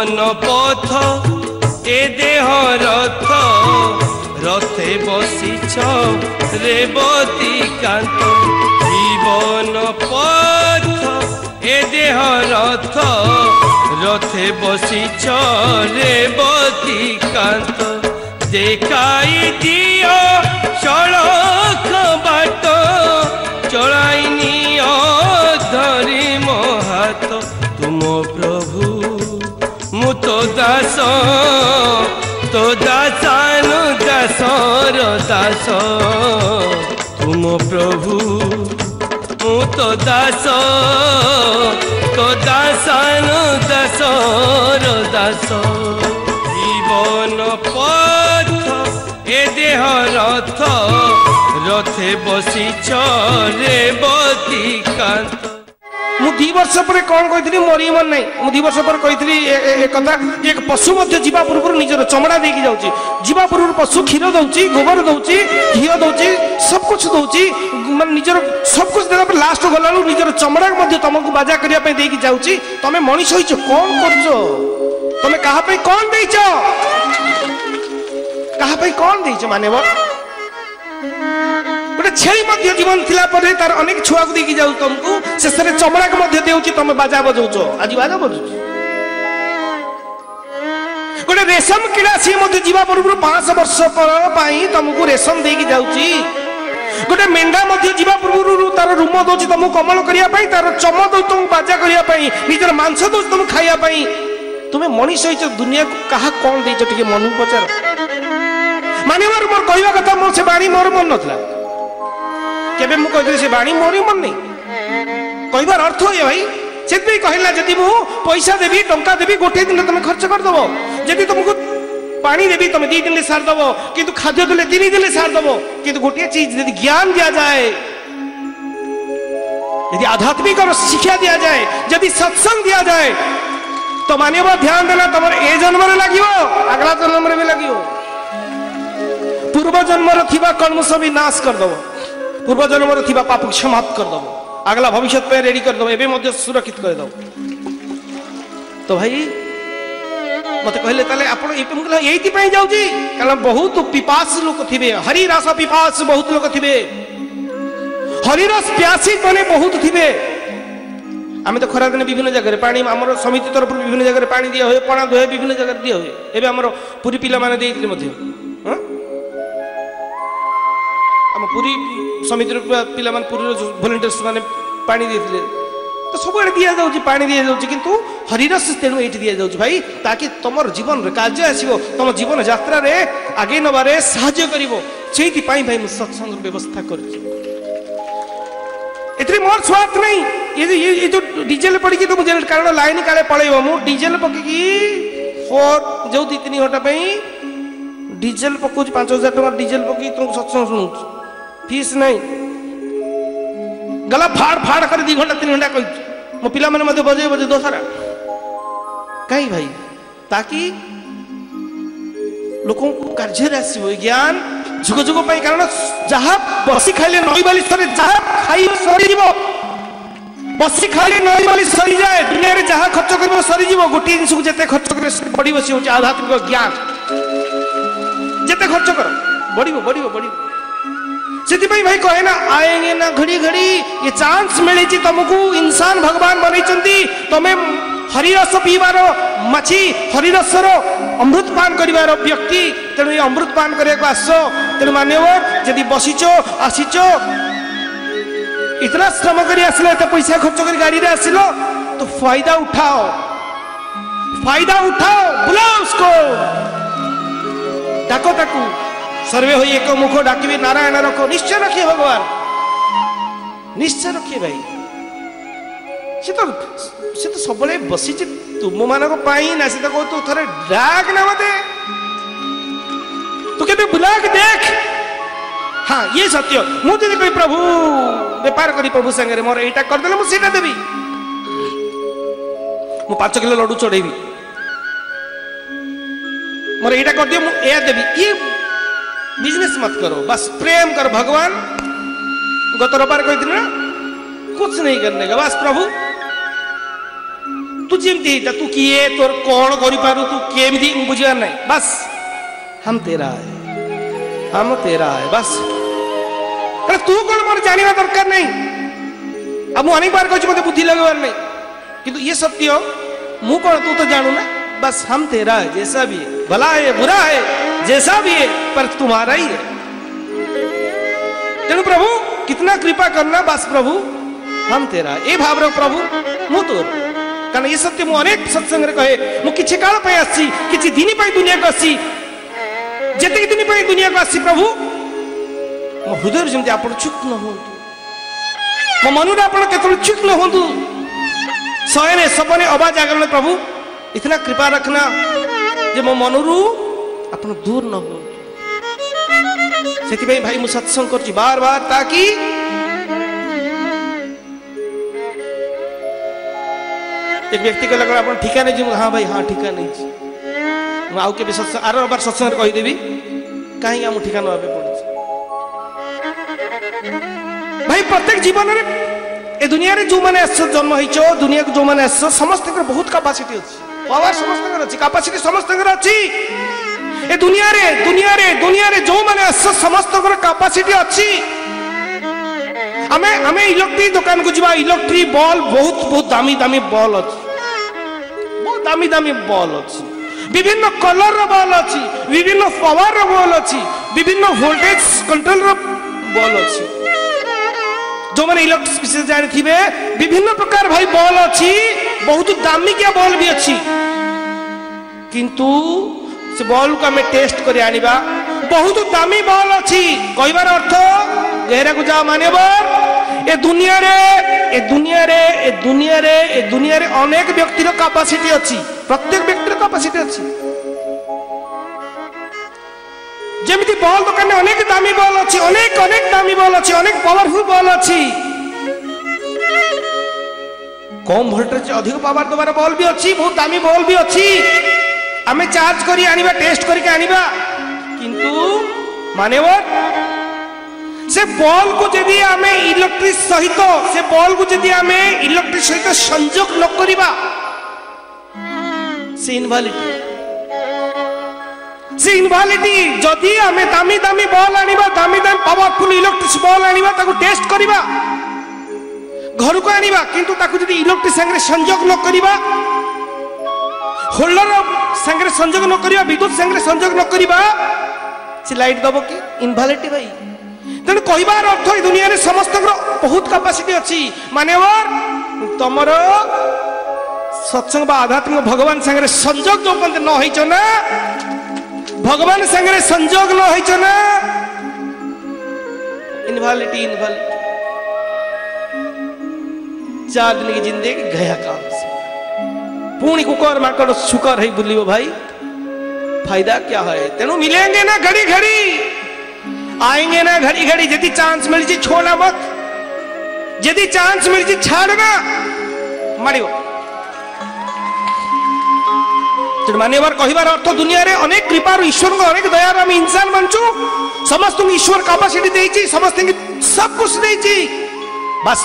जीवन पथ ए देह रथ रथे बसिछ रेवती कांत जीवन पथ ए देह रथ रथे बसिछ रेवती कांत देखाई दियो सड़क बाट चलाइनी धरी मो हाथ तुम प्रभु मु तो दासानु दासर दास तुम प्रभु मु तो दासानु दासर दास जीवन पथ ए देह रथ रथे बसिछ रेवती कांत मु 2 वर्ष पर कौन कही मरी मन नहीं मु 2 वर्ष पर कही एक कथा एक पशु जीवा पूर्व निजर चमड़ा देकी जाऊँगी जीवा पूर्व पशु क्षीर दौची गोबर दौची घी दौची सब कुछ दौची मान निजर सब कुछ देला लास्ट गला निजर चमड़ा तुमको बाजा करने देकी जाऊँगी तमें मनीष हो कौन कर तमें कहा कौन देच कहा कौन देच माने गोटे छेली जीवन थिला परे तार अनेक छुआ को देकी जाऊ तुमको शेष में चमड़ा को देउची तुम बाजा बजाउछ आज बाजा बजाउछ गोटे रेशम कीड़ा सी जीवा पूर्व 500 वर्ष पर तुमको रेशम देकी जाउची गोटे मेंढा जीवा पूर्व तार रूम दौची तुमको कमल करने तार चम दौ तुम बाजा करने निजर मांस दौ तुम खायापाई तुम्हें मनीष हो दुनिया को कहा कौन देच टे मन पचार माने मोर कहवा कथा मोर से बाणी मोर मन नथला केबे मु कहली से बाणी मोरी मन नहीं कहबार अर्थ ये भाई से कहला जदि मु पैसा देवी टंका देवी गोटे दिन तुम खर्च कर दबो जदि तुमको पानी देवी तुम 2 दिन ले सार दबो किंतु खाद्य देले 3 दिन ले सार दबो किंतु गोटे चीज यदि ज्ञान दिया जाए यदि आध्यात्मिक शिक्षा दिया जाए यदि सत्संग दिया जाए तो मानिबा ध्यान देना तुम ए जन्म रे लागियो अगला जन्म रे भी लागियो पूर्व जन्म रे थिबा कलमुष भी नाश कर दबो पूर्व जन्म रे थिबा पाप समाप्त कर दबो अगला भविष्य पे रेडी कर दबो एबे मध्य सुरक्षित कर दबो तो भाई मते कहले ताले आपण एति पई जाउजी कारण बहुत पिपास लोक थिबे हरि रस पिपास बहुत लोक थिबे हरि रस प्यासी माने बहुत थिबे आमे तो खरा दिन विभिन्न जगह पानी आमर समिति तरफ विभिन्न जगह पानी दिया हुए पणा दुहे विभिन्न जगह दिया हुए एबे आमर पूरी पिला माने देइतले मध्य हम पूरी समिति पिला मान पूरी वॉलंटियर्स माने पानी देइतले तो सब आड़े दिया जाउची पानी दिया जाउची किंतु हरिरस तेणु एठी दिया जाउची भाई ताकि तुमर जीवन रे कार्य आसीबो तुम जीवन यात्रा रे आगे नबारे सहाय्य करिवो सेति पई भाई मु सत्संग व्यवस्था करछि एतरी मोर स्वार्थ नहीं ये जो डीजेल पड़ी तो मुझे कारण लाइन काले पड़ेबो मु डीजेल पकी फोर जो 2-3 घंटा पे डीजेल पकोच 5000 टका डीजेल पकी तुम सत्संग सुनु फीस नहीं गला फाड़ फाड़ कर 2 घंटा 3 घंटा कहि मो पिला माने मते बजे बजे दोसारा काई भाई ताकि लोकों को कार्य आसीबो ज्ञान जुग जुग पाई कारण जहा बसी खाइले नई बाली सरे जहा खाई सरी जीवो बसी खाइले नई बाली सरी जाए दुनिया रे जहा खर्च करबो सरी जीवो गोटी दिन सुख जते खर्च करे बड़ी बसी होची आध्यात्मिक ज्ञान जते खर्च करो बढ़िबो बढ़िबो बढ़िबो सेति भाई भाई कहे ना आएंगे ना घड़ी घड़ी ये चांस मिले छी तुमको इंसान भगवान बनै चंदी तमे हरिरस पीबार माछी हरिरसर अमृत पान करिवार व्यक्ति तेणु ये अमृत पान करने को आस तेणु मानव जदि बसीचो आसीचो इतना श्रम कर आसलो एत पैसा खर्च कर गाड़ी रे आसिलो तो फायदा उठाओ बुलाओ उसको डाको ताकू सर्वे हो एक मुख डाकिबे नारायण रखो निश्चय रखिए भगवान निश्चय रखिए भाई से तो सब बसी तुम मानक ना से तो कह तू थे डाक ना मत तू के बुला के देख हाँ ये सत्य मुझे कोई प्रभु व्यापार करी प्रभु संगे मोर एटा करदे मुझे देवी मु 5 किलो लड्डू चढ़ेबी मोर एटा कर दियो ए देवी ये बिजनेस मत करो बस प्रेम कर भगवान गत रविवार कही ना कुछ नहीं करने का बस प्रभु तू जमती तू किए तोर कौन करू तू केमती बुझार ना बस हम तेरा है बस तू कौन मोर जानवा दरकार नहीं अब मुझे अनेक बार कहूँ मत बुद्धि लगवार नहीं किंतु ये सत्य मु कौन तू तो जानू ना बस हम तेरा है जैसा भी है भला है बुरा है जैसा भी है पर तुम्हारा ही है तेणु प्रभु कितना कृपा करना बस प्रभु हम तेरा ये भाव रख प्रभु मु तोर कारण ये सत्य मु अनेक सत्संग कहे मु किछि काल पे आसी किछि दिन पे दुनिया को आसी जते दिन पे दुनिया को आसी प्रभु मो हृदय जमती आपण चुप न होंतु मो मनुरा आपण केतल चुप न होंतु सोयने सपने अबा जागरण प्रभु इतना कृपा रखना जे मो मनरु आपण दूर न होंतु सेति भाई मु सत्संग करछि बार बार ताकि एक व्यक्ति को लगा आप ठिका नहीं जी हाँ भाई हाँ ठिका नहीं आउ के सत्संग आर बार सत्संग कहीदेवी कहीं आम ठिका ना पड़े भाई प्रत्येक जीवन में ए दुनिया रे जो माने जन्म हो दुनिया को जो माने समस्त बहुत कैपेसिटी अच्छी पावर समस्त अच्छी कैपेसिटी समस्त अच्छी ए दुनिया रे जो माने समस्त कैपेसिटी अच्छी आमे इलेक्ट्रिक दुकान को जीवा इलेक्ट्रिक बल्ब बहुत दामी दामी बल्ब अच्छी बहुत दामी बल्ब अच्छी विभिन्न कलर रो बल्ब अच्छी विभिन्न पावर रो बल्ब अच्छी विभिन्न वोल्टेज कंट्रोल रो बल्ब अच्छी जो मैंने इलेक्ट्रिक विषय जानी थिबे विभिन्न प्रकार भाई बल्ब अच्छी बहुत दामी क्या बल्ब भी अच्छी किंतु से बल्ब को हमें टेस्ट करे आनिबा बहुत दामी बल्ब अच्छी कहबार अर्थ गहरा को जाओ मानेबर ए दुनिया रे अनेक व्यक्तिर कैपेसिटी अच्छी प्रत्येक व्यक्तिर कैपेसिटी अच्छी जेमिति बॉल दुकान में अनेक दामी बॉल अच्छी अनेक दामी बॉल अच्छी अनेक पावरफुल बॉल अच्छी कम वोल्टेज अधिक पावर दबार बॉल भी अच्छी बहुत दामी बॉल भी अच्छी आमे चार्ज करी आनिबा टेस्ट करके आनिबा किंतु मानेवर से बॉल को यदि आमे इलेक्ट्रिक सहित से बॉल को यदि आमे इलेक्ट्रिक सहित संयोग न करिबा से इनवैलिडी जदि आमे दामी दामी बॉल आनिबा दामी पावरफुल इलेक्ट्रिक बॉल आनिबा ताको टेस्ट करिबा घर को आनिबा किंतु ताको यदि इलेक्ट्रिक संगे संयोग न करिबा होल्डर संगे संयोग न करिबा विद्युत संगे संयोग न करिबा से लाइट दबो कि इनवैलिडी भाई तेणु कहबार अर्थ ए दुनिया रे समस्त बहुत कैपेसिटी अच्छी मानेवर तमर सत्संग बा आध्यात्मिक भगवान संगे संयोग जो पर्यंत न होइछ ना भगवान संगे संयोग न होइछ ना इनवैलिडी 4 दिन की जिंदगी गया काम से पुणी कुकर माकड़ शुकर है बुलियो भाई फायदा क्या है तेणु मिलेंगे ना घड़ी घड़ी आएंगे ना घड़ी घड़ी यदि चांस मिल जी छोड़ना मत यदि चांस मिल जी छाड़ना मारियो मान्यवर कहबार अर्थ दुनिया रे अनेक कृपार ईश्वर को अनेक दयार आम इंसान बनचु समस्त ईश्वर कैपेसिटी देइछि समस्त सब कुछ देइछि बस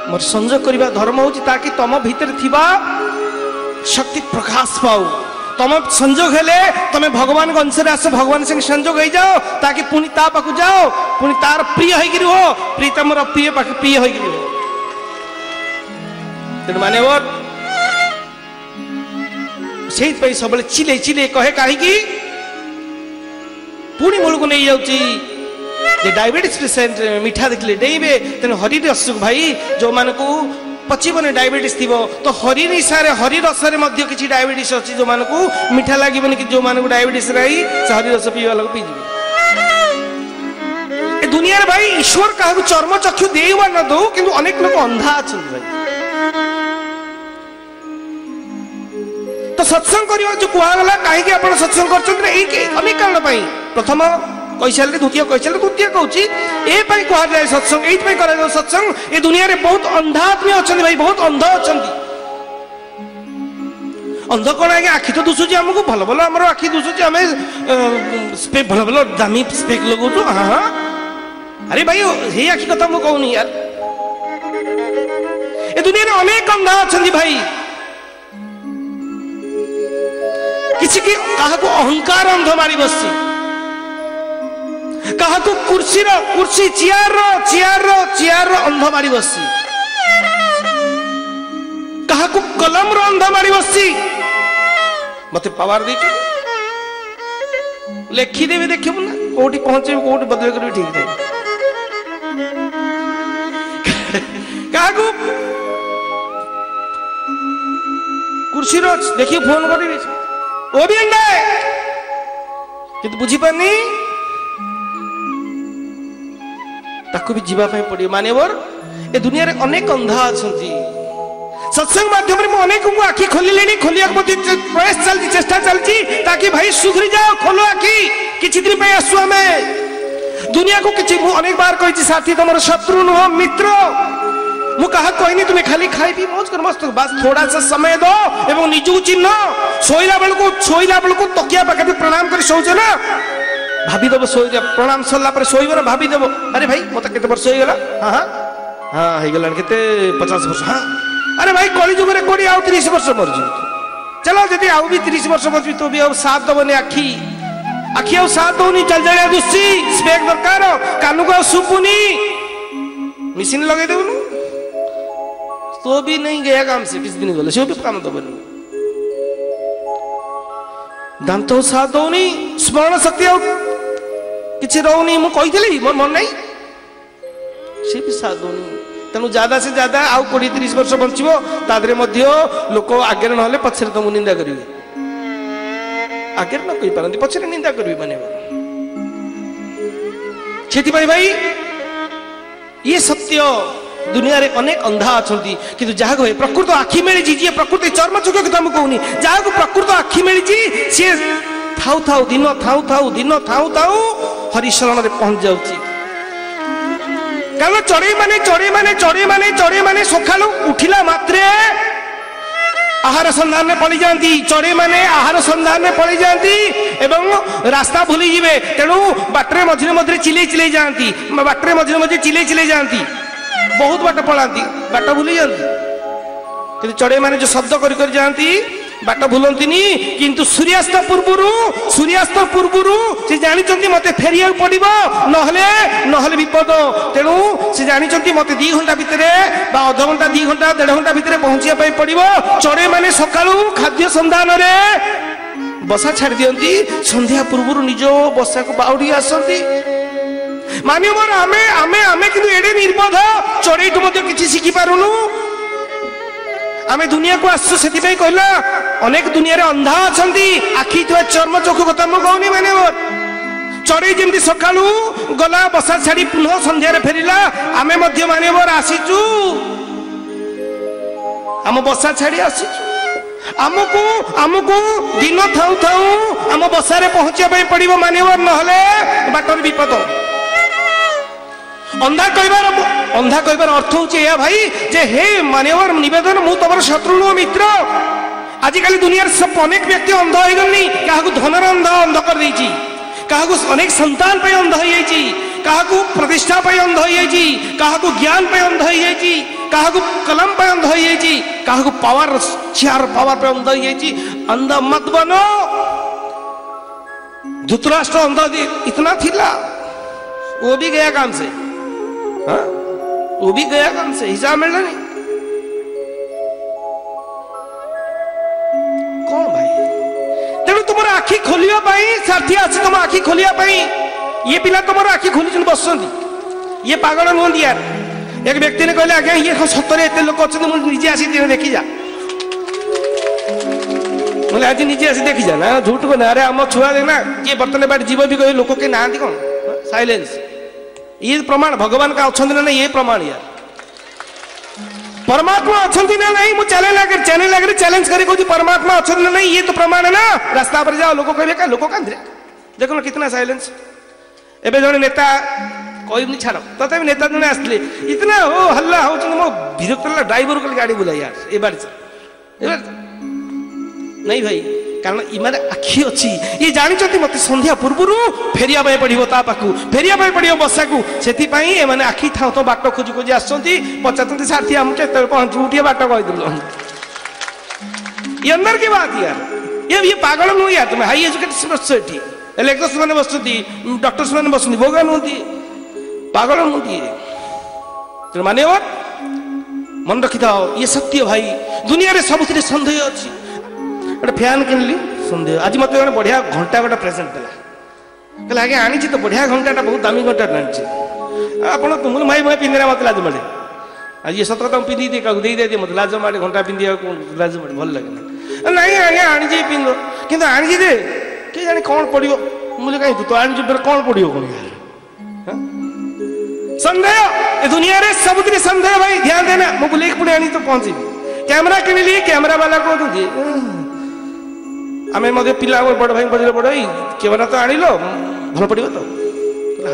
मोर संयोग करबा धर्म होछि ताकि तम भीतर थिबा शक्ति प्रकाश पाओ तुम संजोग हेले तुम भगवान अंश आस भगवान संग संजोग हो जाओ ताकि पुणी ता पाखु जाओ पुणी तार प्रिय हो प्रीतम प्रिय पाखे प्रिय हो मानेवर से सब चिले चिले कहे कहीं पुणी मूल को नहीं जाऊँगी डायबिटीज पेसेंट मीठा देखले डेबे तेणु हरि रस भाई जो मान को पचिबने डायबिटीज थी तो हरि निशारे हरि रसरे किसी डायबिटीज अच्छी जो मान को मीठा लगे कि जो मान को डायबिटीज रही से हरि रस पीवा लोग पीजी दुनिया रे भाई ईश्वर क्या चर्म चक्षु दे न दो कि अनेक लोग अंधा अच्छा भाई तो सत्संग करवा जो कहगला कहीं आप सत्संग कर अनेक कारण प्रथम कही सारे द्वितीय कही सारे तृतीय कहूँ ये कहुए सत्संग ये सत्संग ये दुनिया रे बहुत अंधा आदमी अच्छा भाई बहुत अंध अच्छा अंध कौन आगे आखि तो दुसुची आमको भल भल आम आखि दुसुची आम भल भल दामी स्पेक लगाऊ हाँ हाँ अरे भाई ये आखि कथा मुझे कहूनी यार ए ए दुनिया में अनेक अंधा अच्छा भाई किसी की कहा को अहंकार अंध मारी बसी कहा को कुर्सी चेयर अंध मारी बसी कहा को कलम अंध मारी बसी मत पावर दे लिखिदेवी देखिए ना कोटी पहुंचे कोटी बदल कर ठीक थे कहा को कुर्सी देखिए फोन कर वो भी अंडा है किंतु बुझी पानी ताकू भी जीवा पे पड़ियो माने वर ए दुनिया रे अनेक अंधा अछंती सत्संग माध्यम रे अनेक को आखी खोली लेनी खोलिया को प्रयास चलती चेष्टा चलती ताकि भाई सुधरी जाओ खोलो आखी किछि दिन पे आसु हमें दुनिया को किछि अनेक बार कहि साथी तुम शत्रु नुह मित्र मु कहा कहनी तुम्हें खाली खाई पी मौज कर मस्त बस थोड़ा सा समय दो एवं निजू चिन्ह सोइला बेल को तकिया पाखे प्रणाम कर सोच ना भाभी देव शो प्रणाम सरला शोब ना भाभी देव अरे भाई मत के वर्ष हो गला हाँ हाँ हाँ हो गला के 50 वर्ष हाँ अरे भाई कलिजुग में कोड़ी आउ 30 वर्ष मरजु चलो जदि आउ भी 30 वर्ष मरजु तो भी अब साथ दबनी आखी आउ साथ दौनी चल जाए दुस्सी स्पेक दरकार कानू को सुपुनी मशीन लगे देवनु तो भी नहीं गया काम से किस दिन गले से भी काम दबनी दांत साथ दौनी स्मरण शक्ति किसी रोनी मु कही मोर मन नहीं से भी साथ दौनी तेणु ज्यादा से ज्यादा आउ 20-30 वर्ष बंचो तादरे लोक आगे ना पछरे तुमको निंदा करेंगे आगे न कही पारती पछरे निंदा करेंगे माने से भाई ये सत्य दुनिया रे अनेक अंधा अच्छा किंतु जहाँ कहे प्रकृत आखि मिली जी प्रकृति चर्म चुक कथा मुझे कहूनी जहाँ को प्रकृत आखि मिली सी थाऊ थाऊ दिन थाऊ थाऊ हरिशरण में पहुंच जाऊँगी कारण चढ़ई माने सका उठिला मात्रे आहार संधान में पड़ी जाती चढ़ई माने आहार संधान में पड़ी जाती एवं रास्ता भूली जीवे तेणु बाटरे मझे चिले जाती बाटरे मझे चिले जाती बहुत बाट पलांती बाट भूली जाती किंतु चढ़ई माने जो शब्द कर जाती बाट भूलती किंतु सूर्यास्त पूर्व से जानी मत फेरिया पड़ो नहले विपद तेणु से जानी मत 2 घंटा भितर अध घंटा 2 घंटा 1.5 घंटा भितर पहुंचा पड़ो चढ़ई माने सकाळू खाद्य संधान में बसा छाड़ दियंती संध्या पूर्व निज बसा को बाउडी आसती मान्य मोर आमे आमे आमे किंतु एडे निर्बोध चढ़ई तो मध्य किछि शिखि पारुनु आमे दुनिया को आसु से कहला अनेक दुनिया रे अंधा अछंती आखि तो चर्म चक्षु कथा मु कहनी माने चढ़ई जेमती सकाळू गला बसा छाड़ी पुनः संध्या रे फेरिला आमे मध्य माने मोर आसीचु आम बसा छाड़ी आसीचु आमको दिन थाऊ थाऊ आम बसा रे पहुंचा पड़ो माने नहले बाटर विपद अंधा कहबार अर्थ हूँ भाई जे हे मान्यवर निवेदन मु तुम शत्रु नुह मित्र आजिकल दुनिया सब अनेक व्यक्ति अंध हो गलनी क्या धनर अंध कर देछि क्या अनेक संतान पे अंध हो जाइछि क्या प्रतिष्ठा पे अंध हो जाइछि क्या ज्ञान पे अंध हो जाइछि क्या कलम पे अंध हो जाइछि क्या पावर चेयर पावर पे अंध हो जाइछि अंध मत बनो धृतराष्ट्र अंध इतना थिला वो भी गया काम से हाँ वो भी गया काम से हिसाब मिलना नहीं कौन भाई तेणु तुम आखि खोलिया साथी आसी तुम आखि खोलिया ये पिला तुम आखि खोली बस ये पागल नुहति यार एक व्यक्ति ने कहले आज्ञा ये सतरे एत लोक अच्छा मुझे निजे आसी देखी जा बोले आज निजे आसी देखी जा ना झूठ को ना अरे आम छुआ देना किए बर्तन बाट जीव भी कहे लोक के ना कौन साइलेंस ये प्रमाण भगवान का अच्छा ना ये प्रमाण यार परमात्मा अच्छा ना नहीं मुझे चैनल आगे चैलेंज कर परमात्मा अच्छा ना नहीं ये तो प्रमाण है ना रास्ता पर जाओ लोग कहे क्या लोग कांधे देखो ना कितना साइलेंस एवं जड़े नेता कहनी छाड़ तथा नेता जन आसते इतना हो हल्ला हो मो विरक्त ड्राइवर को गाड़ी बुला यार ए बार नहीं भाई कारण इमाने आखि अच्छी ये जानते मत संध्या पूर्व फेरिया पड़ो ता पाखु फेरिया पड़ो बसा को से एमाने आखि था तो बाट खोजी खोजी आसुँच पचार साथी आम के पहुँचू टे बाट कहदेल ये अंदर की बात यार ये पागल नुह यार तुम हाई एजुकेटेड बस लेक्चर्स मैंने बस डॉक्टर्स मैंने बस बोगा नुहति पागल नुहति तेणु माने मन रखी था ये सत्य भाई दुनिया रे सब सन्देह अच्छी गोटे फैन किनली सन्देह आज मत गोटे बढ़िया घंटा गोटे प्रेजेंट देला कहला आगे आनी तो बढ़िया घंटाटा बहुत दामी घंटा आनी आप तुम भाई मैं पिंधे मत लाज मारे आज ये सत कथा पिंधि दिए दे दे मत लाज मारे घंटा पिंधि लाज मारे भल लगे ना आगे आनी पिंध कि आनी दे किए जाने कौन पड़ो मुझे कहीं तो आनी कौन पड़ो कौन यार संदेह ए दुनिया रे सबुतरी संदेह भाई ध्यान देना मु बुलेक पुणे आनी तो पहुंची कैमरा किनली कैमरा वाला कहते आम पिला बड़ भाई पड़े बड़ भाई कैमरा तो आनिल भल पड़ो तो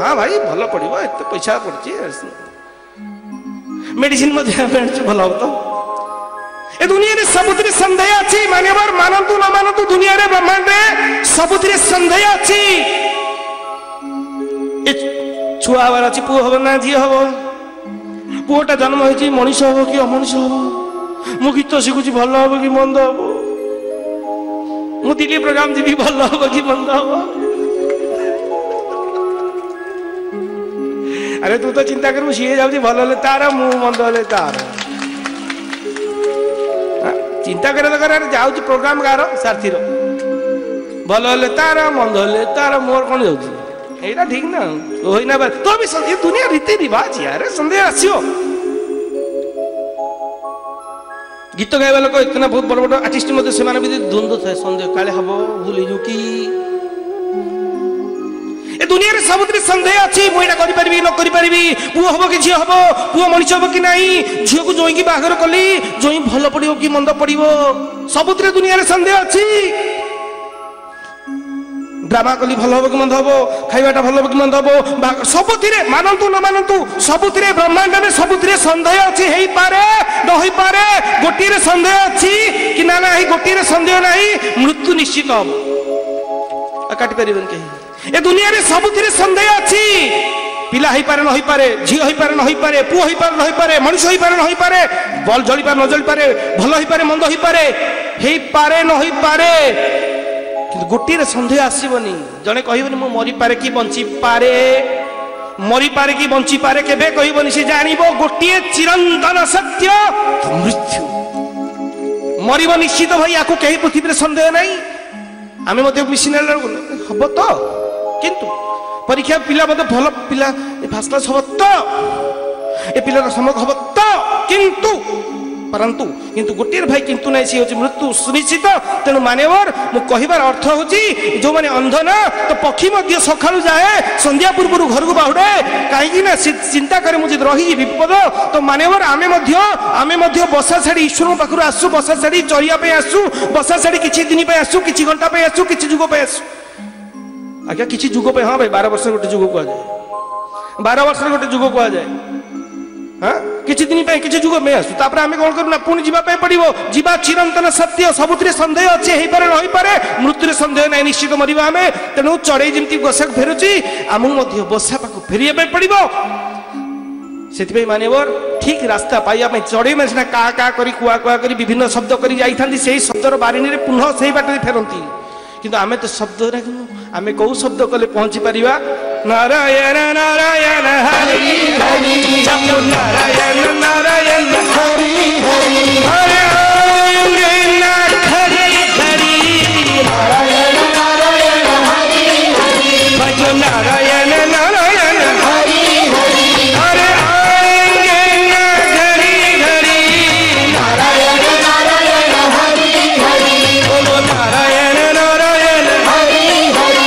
हाँ भाई भल पड़ो एत पैसा पड़े मेडिसिन भल हम तो ए दुनिया रे सबुतरी संदेह अच्छी मान्यवर मानतु न मानतु दुनिया रे ब्रह्मांड रे सबुतरी संदेह अच्छी छुआ हबार अच्छी पुओ हम ना झी हम पुओटा जन्म हो मनीष हम कि अमनीष हम मु गीत शिखुची भल हम कि मंद हम मु दिल्ली प्रोग्राम जी भल हम कि मंद हम अरे तू तो चिंता करू सी जाऊँ भल हेल्ले तार मु मंद हेल्ले तार चिंता करे दरकार जाऊँ प्रोग्राम कार साथी भल हेल्ले तार मंद हेल्ले तार मोर कौन जाऊँ एटा ठीक ना हो ना तो भी ये दुनिया रीति रिवाज यार संदेह आसो गीत गाइबा लोक इतना बहुत बड़ बड़ आर्टिस्ट मध्य से द्वंद्व थाए संदेह काले हम भूल कि ए दुनिया रे सबुतरी संदेह अच्छी मुझे कर पारि न कर पारि पुओ हम कि झी हम पुओ मनीष हम कि नहीं झील को जोई की बाहर कली जोई भल पड़ो कि मंद पड़ो सबुतरी दुनिया रे संदेह अच्छी ड्रामा कली भल हम कि मंद हम खाइबाटा भल हम कि मंद हम सबुथिरे मानतु न मानतु सबुथिरे ब्रह्मांड में सबुथिरे संदेह अच्छी हेई पारे न होई पारे गोटी रे संदेह अच्छी कि ना ना गोटी रे संदेह नहीं मृत्यु निश्चित हम काटी पारिबन कहीं ए दुनिया रे सबुथिरे संदेह अच्छी पिला होई पारे न होई पारे झी होई पारे न होई पारे पुओ होई पारे न होई पारे मनुष्य होई पारे न होई पारे बल जली पारे न जली पारे भल होई पारे मंद होई पारे न होई पारे गोटे सन्देह आसबनी जड़े कहबनी मु मरी पारे कि बंची पारे मरी पारे कि बंची पारे केबे कहबनी से जानिबो गोटे चिरंतन सत्य मृत्यु मरिब निश्चित भाई या कहीं पृथ्वी सन्देह नहीं आम मिशन हम तो किंतु परीक्षा पिला भल पिला फास्ट क्लास हम तो ए पिलार समक हम तो किंतु परंतु किंतु गोटे भाई किंतु नहीं सी हूँ मृत्यु सुनिश्चित तेणु मान्यवर मु कहबार अर्थ हूँ जो मैंने अंध ना तो पक्षी सका जाए संध्या पूर्व घर को बाहुड़े कहीं चिंता करे मुझे रही विपद तो मान्यवर आमे बसा छाड़ी ईश्वर पाखु आसू बसा छाड़ी चरिया आसू बसा छाड़ी किसी दिन आसू कि घंटा आसू कि जुग आसू आज्ञा किसी जुग हाँ भाई 12 वर्ष गोटे जुग कहुए 12 वर्ष गोटे जुग कहुए हाँ किसी दिन किसी जुग में आसू तापर आम कौन करूँ पुणी जावाई पड़ो जीवा चिरंतन सत्य सबुथिरे संदेह अच्छे हो पारे न पारे मृत्यु संदेह ना निश्चित मरवा आम तेणु चढ़ई जमी बसा फेरुची आमको बसा पाक फेर पड़ो से मान्यवर ठीक रास्ता पाइबा चढ़ई मैंने सीना का का करी कुआ कुआ करी विभिन्न शब्द कर जाती से शब्दर बारिणी में पुनः से बाटे फेरती किंतु आमे तो शब्द आमे कौ शब्द कले पहुंची पारिबा नारायण नारायण हरि हरि नारायण नारायण हरि हरि हरे नाथ हरि हरि नारायण नारायण हरि हरि भजो नारायण नारायण हरि हरि हरे हरि हरि नारायण नारायण हरि हरि बोलो नारायण नारायण हरि हरि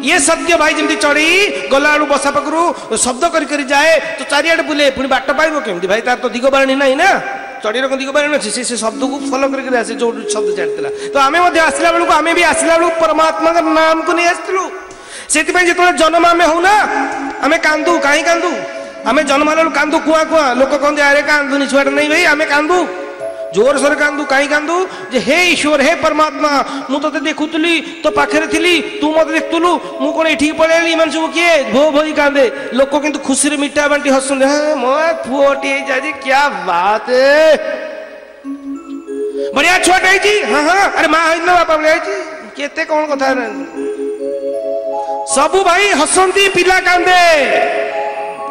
ये सत्य भाई जमी चढ़ी गला आलू बसा पाखु शब्द करी जाए तो चारिआडे बुले पुणी बाट पाइब केमती भाई तार तो दिगबाणी ना ना चढ़ीर कौन दिगबाणी अच्छी से शब्द को फलो कर आसे जो शब्द छाड़ी तो आम आसला बेलू आम भी आसला बेलू परमात्मा नाम को नहीं आसलु से जो जन्म आम होना आम कांदू कहीं कांदू आम जन्म हेलु कांदू कुआ कुआ लोक कहते अरे कांदुनी छुआटा नहीं भाई आम कांदू जोर सोर कांदू कहीं कांदू जे हे ईश्वर हे परमात्मा मु तो देखुली तो पाखे थी तू मत देखुलु मु कौन ये पलि मान सब किए भो भोई कांदे लोक किंतु खुशी मिठा बांटी हसन मो पुओटी क्या बात है बढ़िया छुआटा हाँ हाँ अरे माँ है बापा केते कौन कथा सबू भाई हसंती पिला कांदे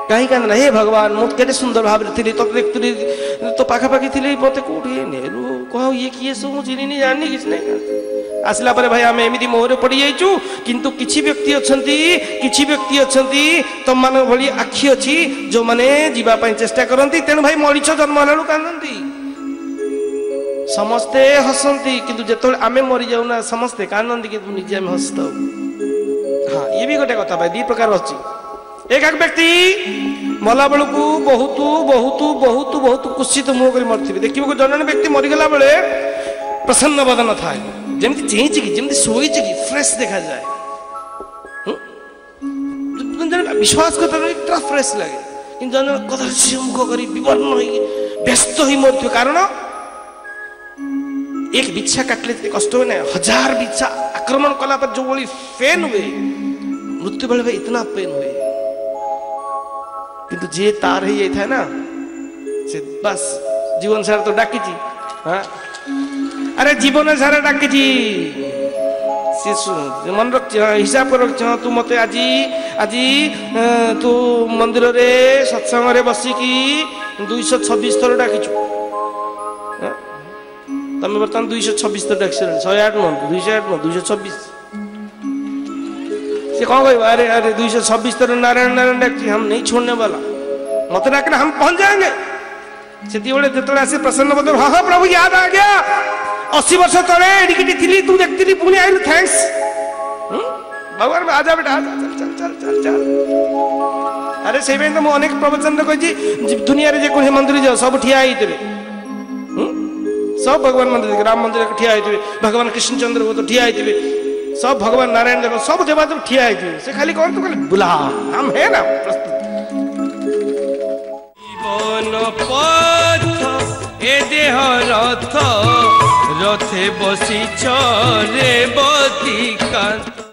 कहीं कांदे हे भगवान मुझे केते सुंदर भाव थी तो देखुली तो पाखापाखि थी मत कौटे नेहरू कह ये किए सब मुझे चिन्ह जानी कि नहीं आसला पर भाई आम एमती मोहर पड़ जाइचु किंतु किछि व्यक्ति अच्छी तुम मान भली आखि अच्छी जो मैंने जीवाई चेष्टा करती तेणु भाई मरीच जन्म हेलु कांदती समस्ते हसंती किंतु जो आम मरी जाऊना समस्ते कांदती कि निजे आम हसता हाँ ये भी गोटे कथा भाई दी प्रकार अच्छी एक व्यक्ति मला बेलू बहुत बहुत बहुत बहुत कुत्सित मुह कर मरथिबे देखिबो जन व्यक्ति मरीगला बेले प्रसन्न बदन थाए जमी चेची कि जमी शोची कि फ्रेश देखा जाए विश्वास करता फ्रेश लगे कि जन कथा मुख कर विवर्ण व्यस्त हो मरथिबे कारण एक बिच्छा काटले कष्ट हुए ना हजार बिच्छा आक्रमण कला पर जो बड़ी पेन हुए मृत्यु बेले इतना पेन हुए किंतु जे तार ही जाता है ना से बस जीवन सारा तो डाकी हाँ अरे जीवन सारा डाकी मन रख हिसाब कर रख तू मत आज आज तू मंदिर रे सत्संग रे बसिकी 226 थर डाकिचु तमें बर्तमान 226 थर डाक 108 नुह 208 नुह 226 से कौन कह अरे अरे 226 तरह नारायण नारायण डाक हम नहीं छोड़ने वाला मत डाकना हम पहुंच जाएंगे से जो आसे प्रसन्न बदल हाँ हाँ प्रभु याद आ गया 80 वर्ष तले थी तू देखती पुणी आई थैंक्स भगवान आजा बेटा आजा चल चल चल चल चल अरे से तो मुझे अनेक प्रवचन कही दुनिया रे जे मंदिर जाओ सब ठिया होते सब भगवान मंदिर राम मंदिर ठिया होते भगवान कृष्णचंद्र वो तो ठिया होते सब भगवान नारायण देव सब देवता ठिया होते से खाली कौन तो खाली बुला हम है ना प्रस्तुत जीवन पथ ए देह रथ रथे बसी रे बती कांत।